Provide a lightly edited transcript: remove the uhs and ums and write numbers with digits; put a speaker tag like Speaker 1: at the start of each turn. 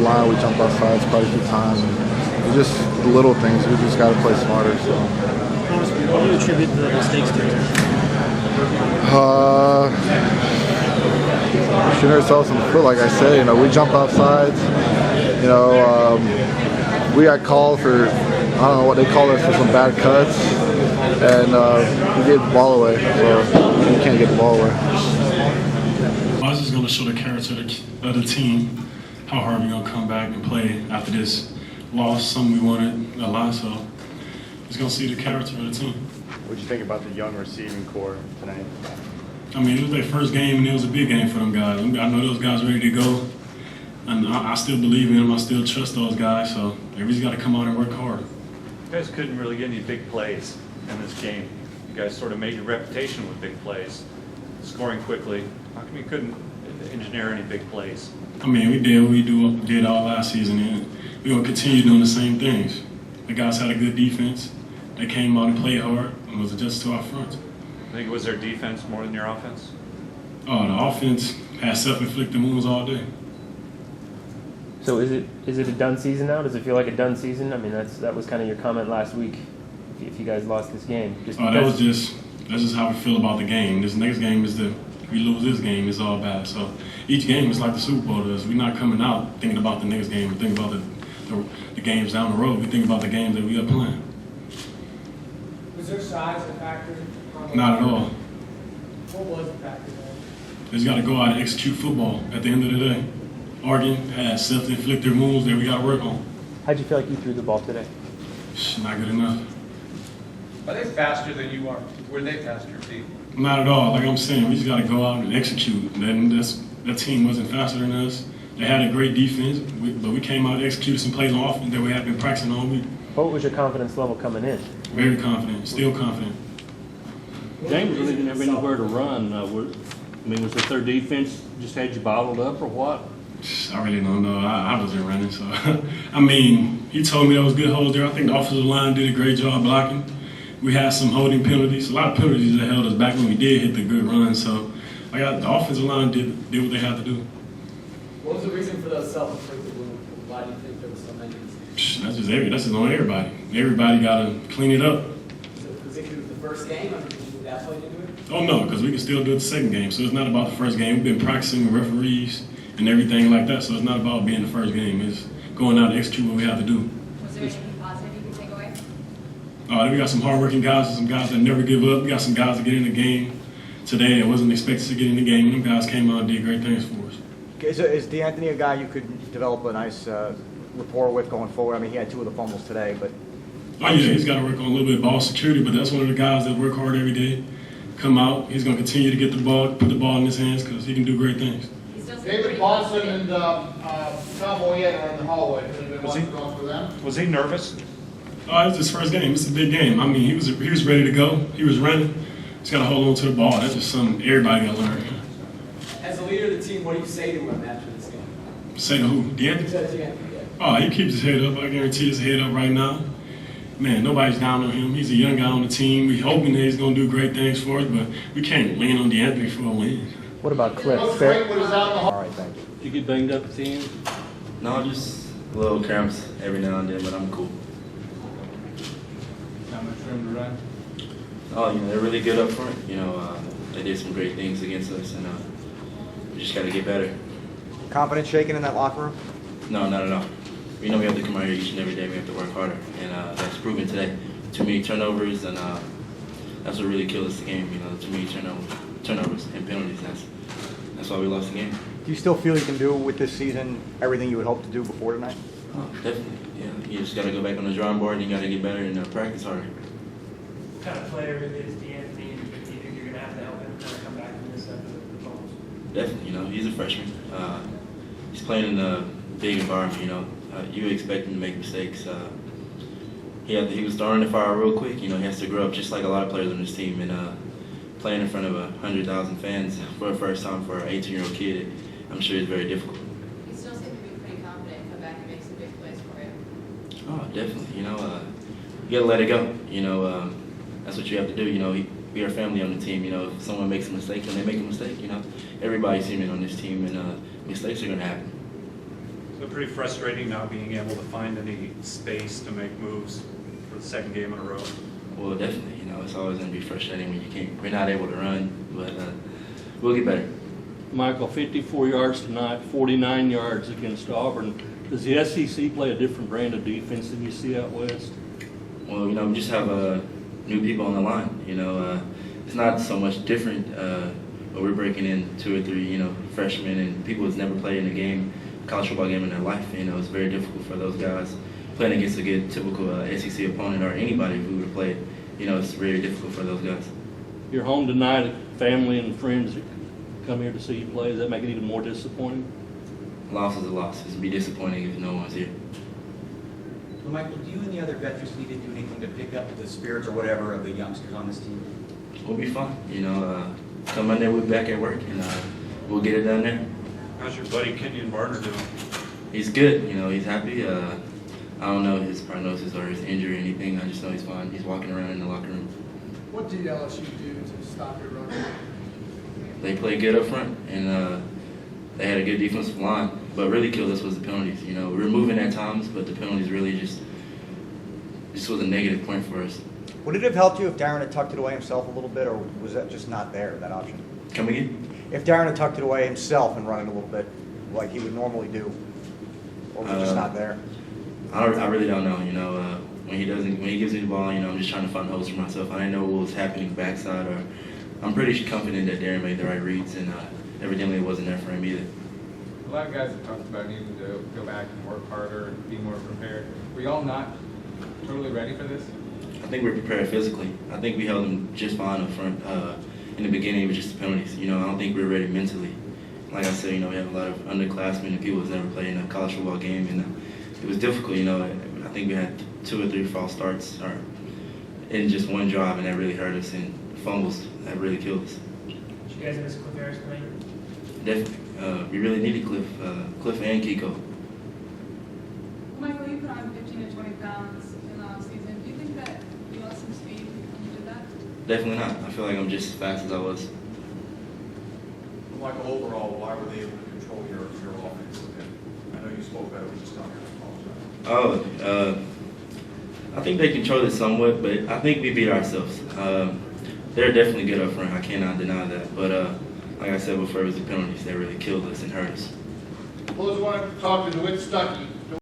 Speaker 1: line, we jump outside quite a few times. And it's just the little things. We just got to play smarter. So.
Speaker 2: What do you attribute the mistakes to?
Speaker 1: Shooting ourselves in the foot, like I said. We jump outside. We got called for, I don't know what they called us, for some bad cuts, and we gave the ball away. So we can't get the ball away.
Speaker 3: I was just going to show the character of the team, how hard we're going to come back and play after this loss, something we wanted a lot, so just going to see the character of the team.
Speaker 4: What did you think about the young receiving core tonight?
Speaker 3: I mean, it was their first game, and it was a big game for them guys. I know those guys ready to go, and I still believe in them. I still trust those guys, so everybody's got to come out and work hard.
Speaker 5: You guys couldn't really get any big plays in this game. You guys sort of made your reputation with big plays, scoring quickly. How come you couldn't engineer any big plays?
Speaker 3: I mean, we did what we did all last season, and we're going to continue doing the same things. The guys had a good defense. They came out and played hard and was adjusted to our front.
Speaker 5: I think it was their defense more than your offense?
Speaker 3: Oh, the offense had self-inflicted wounds all day.
Speaker 2: So is it a done season now? Does it feel like a done season? I mean, that was kind of your comment last week. If you guys lost this game,
Speaker 3: that's just how we feel about the game. This next game is if we lose this game, it's all bad. So each game is like the Super Bowl to us. We're not coming out thinking about the next game. We're thinking about the games down the road. We think about the games that we are playing.
Speaker 6: Was there size a factor?
Speaker 3: Not at all.
Speaker 6: What was the factor?
Speaker 3: They just got to go out and execute football at the end of the day. Oregon has self-inflicted wounds that we got to work on.
Speaker 2: How'd you feel like you threw the ball today?
Speaker 3: Not good enough.
Speaker 7: Are they faster than you are? Were they faster, Pete?
Speaker 3: Not at all. Like I'm saying, we just got to go out and execute. That team wasn't faster than us. They had a great defense, but we came out and executed some plays on offense that we have been practicing all week.
Speaker 2: What was your confidence level coming in?
Speaker 3: Very confident, still confident.
Speaker 8: James really didn't have anywhere to run. Was it their defense just had you bottled up or what?
Speaker 3: I really don't know. I wasn't running, so I mean, he told me there was good holds there. I think the offensive line did a great job blocking. We had some holding penalties, a lot of penalties that held us back when we did hit the good run. So, the offensive line did what they had to do.
Speaker 6: What was the reason for those self-inflicted wounds? Why do you think there was so many?
Speaker 3: That's just on everybody. Everybody got to clean it up.
Speaker 6: So was it the first game? Did that play into it?
Speaker 3: Oh no, because we can still do it the second game. So it's not about the first game. We've been practicing with referees and everything like that. So it's not about being the first game. It's going out and execute what we have to do.
Speaker 9: Was there anything positive you could take away?
Speaker 3: We got some hardworking guys and some guys that never give up. We got some guys that get in the game today that wasn't expected to get in the game. And them guys came out and did great things for us.
Speaker 4: Is DeAnthony a guy you could develop a nice rapport with going forward? I mean, he had 2 of the fumbles today, but...
Speaker 3: Oh, yeah, he's got to work on a little bit of ball security, but that's one of the guys that work hard every day. Come out, he's going to continue to get the ball, put the ball in his hands because he can do great things.
Speaker 7: David Paulson and Tom Moyet are in the hallway.
Speaker 5: Was he nervous?
Speaker 3: Oh, it's his first game. It's a big game. I mean, he was ready to go. He was running. He's got to hold on to the ball. That's just something everybody got to learn.
Speaker 6: As a leader of the team, what do you say to him after this game?
Speaker 3: Say to who? DeAnthony?
Speaker 6: Yeah.
Speaker 3: Oh, he keeps his head up. I guarantee his head up right now. Man, nobody's down on him. He's a young guy on the team. We're hoping that he's going to do great things for us, but we can't lean on DeAnthony for a win.
Speaker 2: What about Cliff?
Speaker 4: All right, thank you.
Speaker 8: Did you get banged up at the end?
Speaker 10: No, just a little cramps every now and then, but I'm cool.
Speaker 7: Not much room to run.
Speaker 10: Oh, they're really good up front. They did some great things against us, and we just got to get better.
Speaker 4: Confidence shaking in that locker room?
Speaker 10: No, not at all. We know we have to come out here each and every day. We have to work harder, and that's proven today. Too many turnovers, and that's what really killed us the game. Too many turnovers and penalties. That's why we lost the game.
Speaker 4: Do you still feel you can do with this season everything you would hope to do before tonight?
Speaker 10: Oh, definitely. Yeah, you just got to go back on the drawing board, and you got to get better and practice harder.
Speaker 11: What kind of player is DeAnthony, and do you think you're going to have to help him kind of come back from this after the fumbles?
Speaker 10: Definitely. He's a freshman. He's playing in a big environment. You expect him to make mistakes. He was throwing the fire real quick. He has to grow up just like a lot of players on this team. And playing in front of 100,000 fans for the first time for an 18-year-old kid, I'm sure it's very difficult.
Speaker 9: You still seem to be pretty confident, come back and make some big plays for you.
Speaker 10: Oh, definitely. You got to let it go. That's what you have to do. We are family on the team. If someone makes a mistake, then they make a mistake. Everybody's human on this team, and mistakes are going to happen.
Speaker 5: been pretty frustrating not being able to find any space to make moves for the second game in a row.
Speaker 10: Well, definitely. It's always going to be frustrating when we're not able to run, but we'll get better.
Speaker 8: Michael, 54 yards tonight, 49 yards against Auburn. Does the SEC play a different brand of defense than you see out west?
Speaker 10: Well, we just have new people on the line. It's not so much different, but we're breaking in 2 or 3, freshmen and people who's never played in a college football game in their life. It's very difficult for those guys playing against a good typical SEC opponent or anybody who would have played. It's very difficult for those guys.
Speaker 8: You're home tonight, family and friends come here to see you play. Does that make it even more disappointing?
Speaker 10: A loss is a loss. It'd be disappointing if no one's here.
Speaker 12: Well, Michael, do you and the other veterans need to do anything to pick up the spirits or whatever of the youngsters on this team?
Speaker 10: We'll be fine. Come Monday, we'll be back at work, and we'll get it done there.
Speaker 5: How's your buddy Kenyon Barner doing?
Speaker 10: He's good. He's happy. I don't know his prognosis or his injury or anything. I just know he's fine. He's walking around in the locker room.
Speaker 6: What did LSU do to stop your run?
Speaker 10: They played good up front, and they had a good defensive line. But really killed us was the penalties. We were moving at times, but the penalties really just was a negative point for us.
Speaker 4: Would it have helped you if Darren had tucked it away himself a little bit, or was that just not there, that option?
Speaker 10: Come again?
Speaker 4: If Darren had tucked it away himself and run it a little bit like he would normally do, or was it just not there?
Speaker 10: I really don't know. When he gives me the ball, I'm just trying to find holes for myself. I didn't know what was happening backside, or I'm pretty confident that Darren made the right reads, and evidently it wasn't there for him either.
Speaker 13: A lot of guys have talked about needing to go back and work harder and be more prepared. Were y'all not totally ready for this?
Speaker 10: I think we're prepared physically. I think we held them just fine up front. In the beginning, it was just the penalties. I don't think we were ready mentally. Like I said, we have a lot of underclassmen and people who's never played in a college football game, and it was difficult. I think we had 2 or 3 false starts in just one drive, and that really hurt us. And fumbles that really killed us.
Speaker 11: Did you guys miss Cliff Harris playing?
Speaker 10: Definitely, we really needed Cliff and Kiko.
Speaker 9: Michael, you put on 15 to 20 pounds in the offseason. Do you think that you lost some speed when you did that?
Speaker 10: Definitely not. I feel like I'm just as fast as I was.
Speaker 14: Michael, overall, why were they able to control your offense? I know you spoke about it, just not going to apologize.
Speaker 10: I think they controlled it somewhat, but I think we beat ourselves. They're definitely good up front. I cannot deny that. But like I said before, it was the penalties that really killed us and hurt us.
Speaker 7: Bulls want to talk to DeWitt Stuckey.